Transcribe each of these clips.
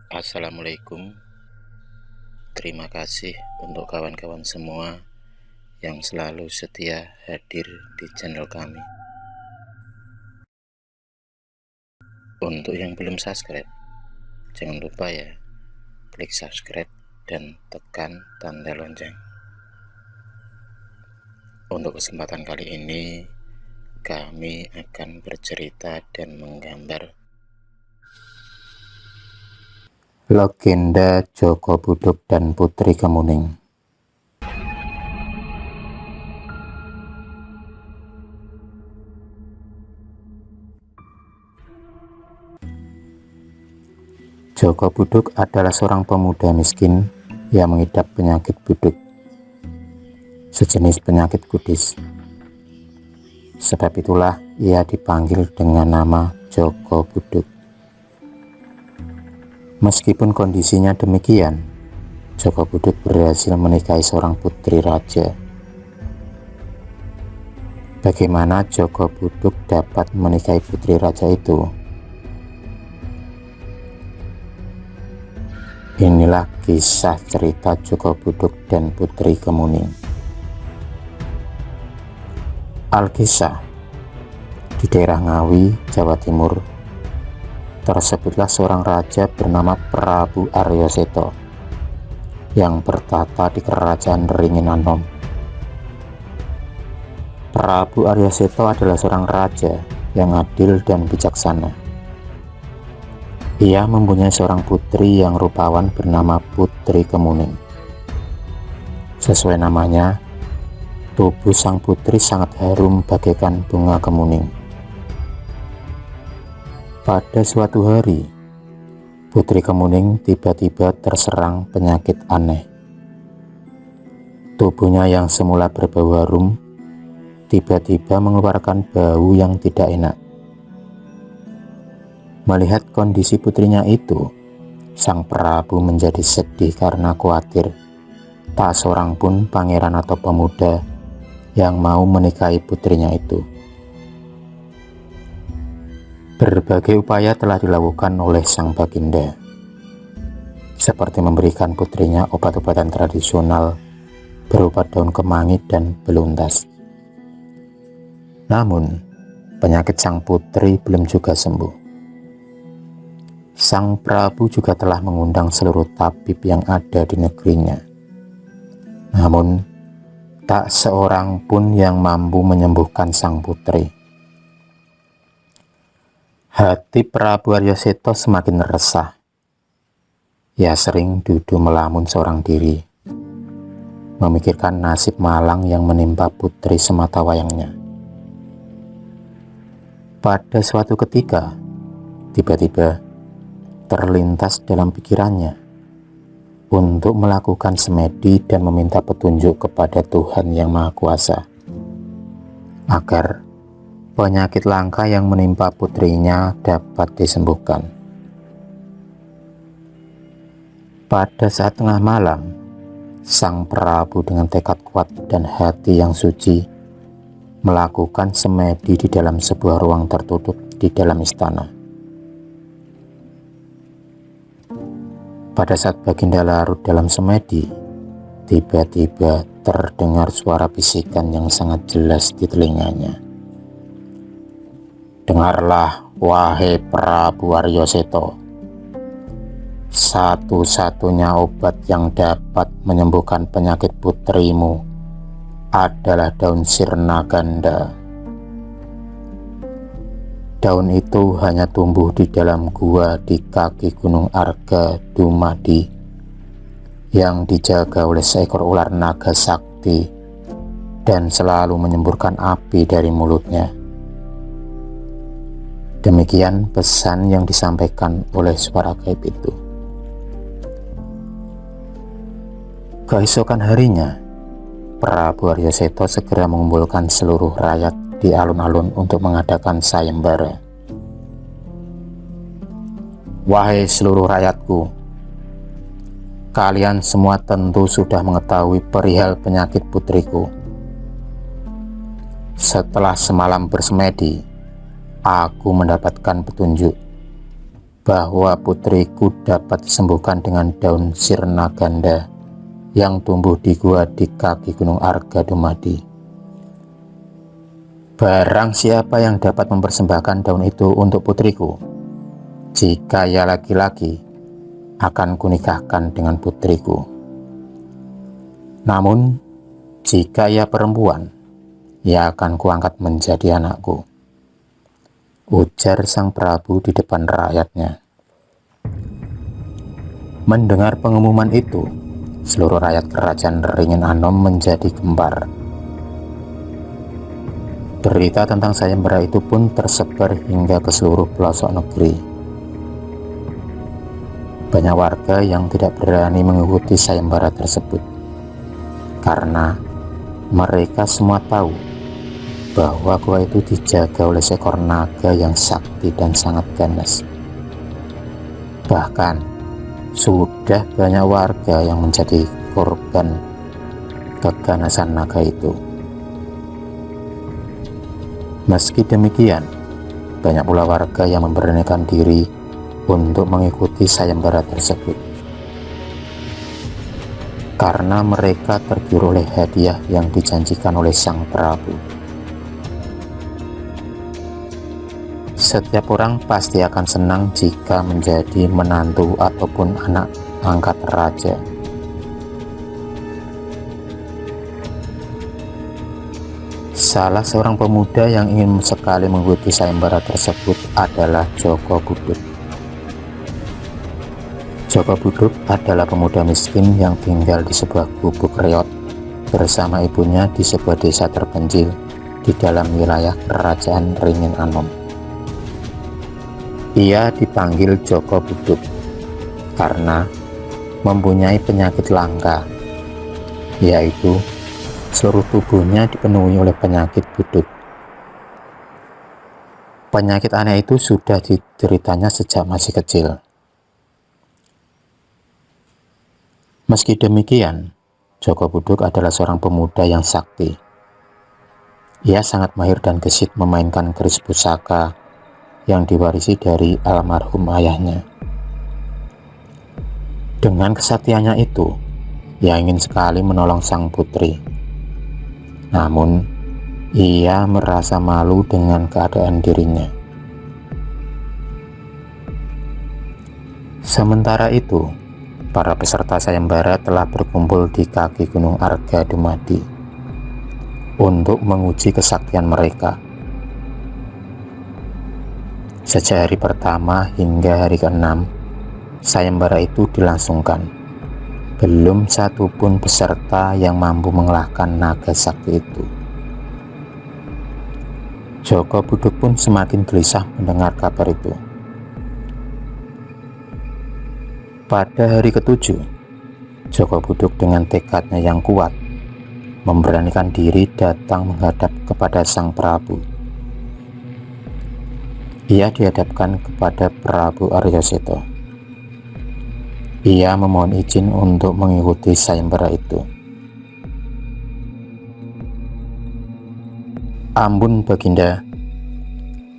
Assalamualaikum. Terima kasih untuk kawan-kawan semua yang selalu setia hadir di channel kami. Untuk yang belum subscribe, jangan lupa ya, klik subscribe dan tekan tanda lonceng. Untuk kesempatan kali ini, kami akan bercerita dan menggambar legenda Joko Buduk dan Putri Kemuning. Joko Buduk adalah seorang pemuda miskin yang mengidap penyakit buduk, sejenis penyakit kudis. Sebab itulah ia dipanggil dengan nama Joko Buduk. Meskipun kondisinya demikian, Joko Buduk berhasil menikahi seorang putri raja. Bagaimana Joko Buduk dapat menikahi putri raja itu? Inilah kisah cerita Joko Buduk dan Putri Kemuning. Alkisah, di daerah Ngawi, Jawa Timur, tersebutlah seorang raja bernama Prabu Arya Seta yang bertata di kerajaan Ringin Anom. Prabu Arya Seta adalah seorang raja yang adil dan bijaksana. Ia mempunyai seorang putri yang rupawan bernama Putri Kemuning. Sesuai namanya, tubuh sang putri sangat harum bagaikan bunga kemuning. Pada suatu hari, Putri Kemuning tiba-tiba terserang penyakit aneh. Tubuhnya yang semula berbau harum, tiba-tiba mengeluarkan bau yang tidak enak. Melihat kondisi putrinya itu, sang Prabu menjadi sedih karena khawatir tak seorang pun pangeran atau pemuda yang mau menikahi putrinya itu. Berbagai upaya telah dilakukan oleh sang baginda, seperti memberikan putrinya obat-obatan tradisional berupa daun kemangi dan beluntas. Namun, penyakit sang putri belum juga sembuh. Sang Prabu juga telah mengundang seluruh tabib yang ada di negerinya. Namun, tak seorang pun yang mampu menyembuhkan sang putri. Hati Prabu Arya Seta semakin resah. Ia sering duduk melamun seorang diri, memikirkan nasib malang yang menimpa putri sematawayangnya. Pada suatu ketika, tiba-tiba terlintas dalam pikirannya untuk melakukan semedi dan meminta petunjuk kepada Tuhan Yang Maha Kuasa agar penyakit langka yang menimpa putrinya dapat disembuhkan. Pada saat tengah malam, sang Prabu dengan tekad kuat dan hati yang suci melakukan semedi di dalam sebuah ruang tertutup di dalam istana. Pada saat baginda larut dalam semedi, tiba-tiba terdengar suara bisikan yang sangat jelas di telinganya. "Dengarlah, wahai Prabu Arya Seta. Satu-satunya obat yang dapat menyembuhkan penyakit putrimu adalah daun sirna ganda. Daun itu hanya tumbuh di dalam gua di kaki Gunung Arga Dumadi yang dijaga oleh seekor ular naga sakti dan selalu menyemburkan api dari mulutnya." Demikian pesan yang disampaikan oleh suara gaib itu. Keesokan harinya, Prabu Arya Seta segera mengumpulkan seluruh rakyat di alun-alun untuk mengadakan sayembara. "Wahai seluruh rakyatku, kalian semua tentu sudah mengetahui perihal penyakit putriku. Setelah semalam bersemedi, aku mendapatkan petunjuk bahwa putriku dapat disembuhkan dengan daun sirna ganda yang tumbuh di gua di kaki Gunung Arga Dumadi. Barang siapa yang dapat mempersembahkan daun itu untuk putriku, jika ia laki-laki, akan kunikahkan dengan putriku. Namun, jika ia perempuan, ia akan kuangkat menjadi anakku, ujar sang Prabu di depan rakyatnya. Mendengar pengumuman itu, seluruh rakyat kerajaan Ringin Anom menjadi gempar. Berita tentang sayembara itu pun tersebar hingga ke seluruh pelosok negeri. Banyak warga yang tidak berani mengikuti sayembara tersebut, karena mereka semua tahu bahwa gua itu dijaga oleh seekor naga yang sakti dan sangat ganas. Bahkan sudah banyak warga yang menjadi korban keganasan naga itu. Meski demikian, banyak pula warga yang memberanikan diri untuk mengikuti sayembara tersebut, karena mereka tergiur oleh hadiah yang dijanjikan oleh sang Prabu. Setiap orang pasti akan senang jika menjadi menantu ataupun anak angkat raja. Salah seorang pemuda yang ingin sekali mengikuti sayembara tersebut adalah Joko Buduk. Joko Buduk adalah pemuda miskin yang tinggal di sebuah gubuk reot bersama ibunya di sebuah desa terpencil di dalam wilayah kerajaan Ringin Anom. Ia dipanggil Joko Buduk karena mempunyai penyakit langka, yaitu seluruh tubuhnya dipenuhi oleh penyakit buduk. Penyakit aneh itu sudah dideritanya sejak masih kecil. Meski demikian, Joko Buduk adalah seorang pemuda yang sakti. Ia sangat mahir dan gesit memainkan keris pusaka yang diwarisi dari almarhum ayahnya. Dengan kesaktiannya itu, ia ingin sekali menolong sang putri. Namun, ia merasa malu dengan keadaan dirinya. Sementara itu, para peserta sayembara telah berkumpul di kaki Gunung Arga Dumadi untuk menguji kesaktian mereka. Sejak hari pertama hingga hari ke-6, sayembara itu dilangsungkan. Belum satu pun peserta yang mampu mengalahkan naga sakti itu. Joko Buduk pun semakin gelisah mendengar kabar itu. Pada hari ke-7, Joko Buduk dengan tekadnya yang kuat memberanikan diri datang menghadap kepada sang Prabu. Ia dihadapkan kepada Prabu Aryaseta. Ia memohon izin untuk mengikuti sayembara itu. Ampun Baginda,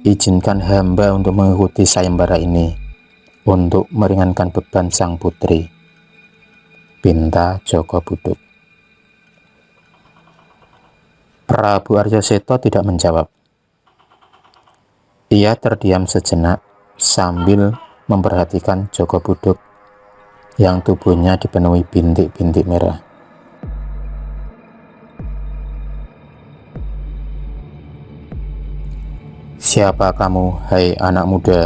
izinkan hamba untuk mengikuti sayembara ini untuk meringankan beban sang putri, pinta Joko Buduk. Prabu Aryaseta tidak menjawab. Ia terdiam sejenak sambil memperhatikan Joko Buduk yang tubuhnya dipenuhi bintik-bintik merah. Siapa kamu, hai anak muda?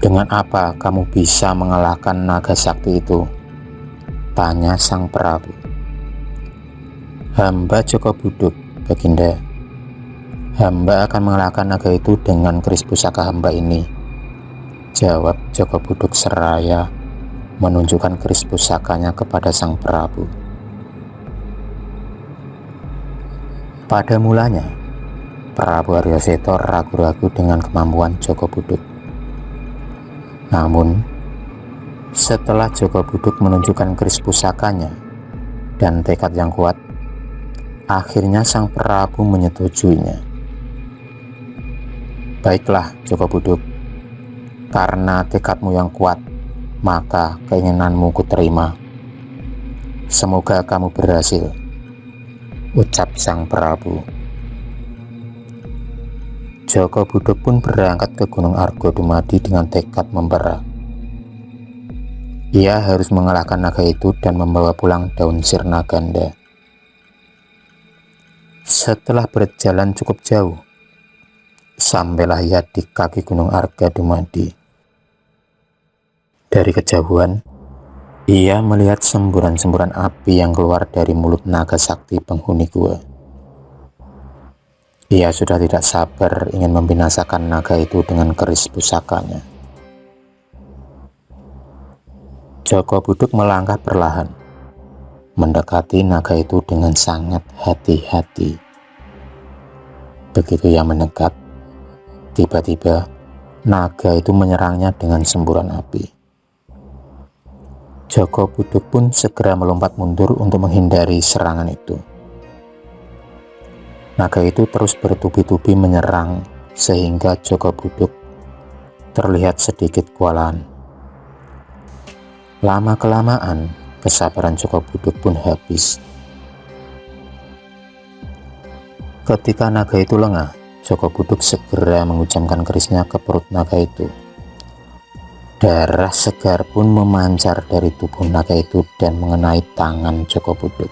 Dengan apa kamu bisa mengalahkan naga sakti itu? Tanya sang Prabu. Hamba Joko Buduk, Baginda. Hamba akan mengalahkan naga itu dengan keris pusaka hamba ini, jawab Joko Buduk seraya menunjukkan keris pusakanya kepada sang Prabu. Pada mulanya, Prabu Aryaseta ragu-ragu dengan kemampuan Joko Buduk. Namun, setelah Joko Buduk menunjukkan keris pusakanya dan tekad yang kuat, akhirnya sang Prabu menyetujuinya. Baiklah Joko Buduk, Karena tekadmu yang kuat, maka keinginanmu kuterima. Semoga kamu berhasil, ucap Sang Prabu. Joko Budok pun berangkat ke Gunung Argodumadi dengan tekad membara. Ia harus mengalahkan naga itu dan membawa pulang daun sirna ganda. Setelah berjalan cukup jauh, sampailah ia di kaki Gunung Argodumadi. Dari kejauhan, ia melihat semburan-semburan api yang keluar dari mulut naga sakti penghuni gua. Ia sudah tidak sabar ingin membinasakan naga itu dengan keris pusakanya. Joko Budok melangkah perlahan, mendekati naga itu dengan sangat hati-hati. Begitu ia mendekat, tiba-tiba naga itu menyerangnya dengan semburan api. Joko Budok pun segera melompat mundur untuk menghindari serangan itu. Naga itu terus bertubi-tubi menyerang sehingga Joko Budok terlihat sedikit kewalahan. Lama-kelamaan kesabaran Joko Budok pun habis. Ketika naga itu lengah, Joko Budok segera menghujamkan kerisnya ke perut naga itu. Darah segar pun memancar dari tubuh naga itu dan mengenai tangan Joko Budok.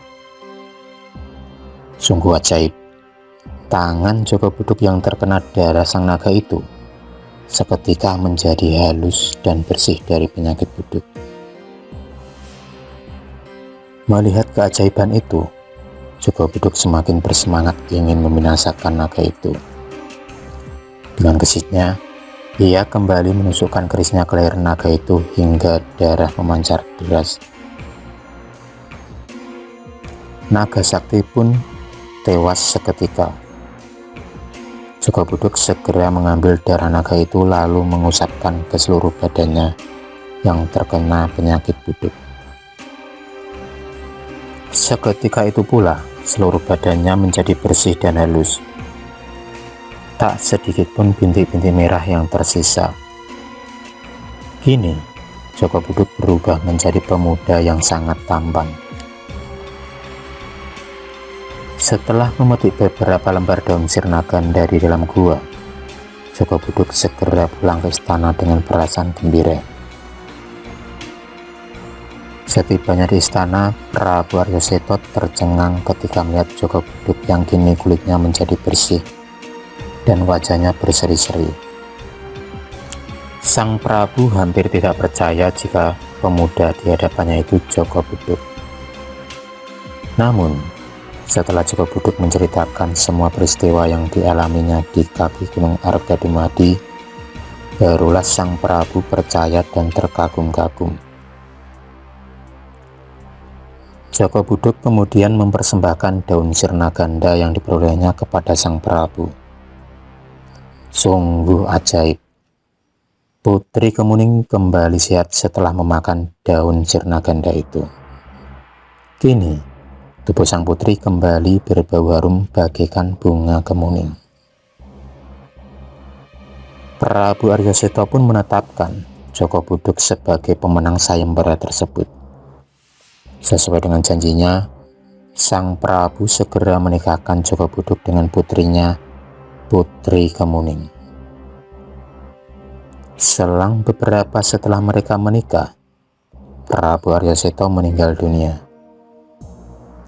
Sungguh ajaib. Tangan Joko Budok yang terkena darah sang naga itu seketika menjadi halus dan bersih dari penyakit buduk. Melihat keajaiban itu, Joko Budok semakin bersemangat ingin membinasakan naga itu. Dengan gesitnya, ia kembali menusukkan kerisnya ke leher naga itu hingga darah memancar deras. Naga sakti pun tewas seketika. Joko Budok segera mengambil darah naga itu lalu mengusapkan ke seluruh badannya yang terkena penyakit buduk. Seketika itu pula seluruh badannya menjadi bersih dan halus. Tak sedikit pun bintik-bintik merah yang tersisa. Kini Joko Budok berubah menjadi pemuda yang sangat tampan. Setelah memetik beberapa lembar daun sirna ganda dari dalam gua, Joko Budok segera pulang ke istana dengan perasaan gembira. Setibanya di istana, Prabu Aryoseto tercengang ketika melihat Joko Budok yang kini kulitnya menjadi bersih dan wajahnya berseri-seri. Sang Prabu hampir tidak percaya jika pemuda di hadapannya itu Joko Budok. Namun, setelah Joko Budok menceritakan semua peristiwa yang dialaminya di kaki Gunung Argodumadi, barulah Sang Prabu percaya dan terkagum-kagum. Joko Budok kemudian mempersembahkan daun sirna ganda yang diperolehnya kepada Sang Prabu. Sungguh ajaib. Putri Kemuning kembali sehat setelah memakan daun sirna ganda itu. Kini, tubuh sang putri kembali berbau harum bagaikan bunga kemuning. Prabu Aryoseto pun menetapkan Joko Budok sebagai pemenang sayembara tersebut. Sesuai dengan janjinya, Sang Prabu segera menikahkan Joko Budok dengan putrinya, Putri Kemuning. Selang beberapa setelah mereka menikah, Prabu Aryoseto meninggal dunia.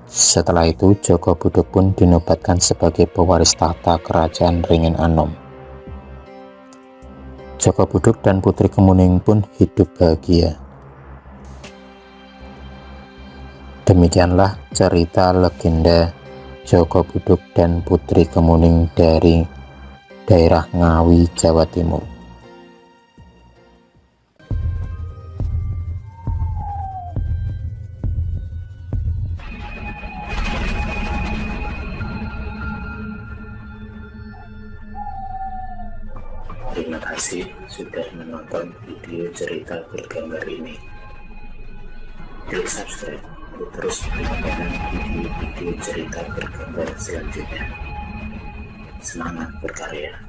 Setelah itu, Joko Budok pun dinobatkan sebagai pewaris tahta kerajaan Ringin Anom. Joko Budok dan Putri Kemuning pun hidup bahagia. Demikianlah cerita legenda Joko Budok dan Putri Kemuning dari daerah Ngawi, Jawa Timur. Terima kasih sudah menonton video cerita bergambar ini. Klik subscribe untuk terus mendapatkan video-video cerita bergambar selanjutnya. Semangat berkarya.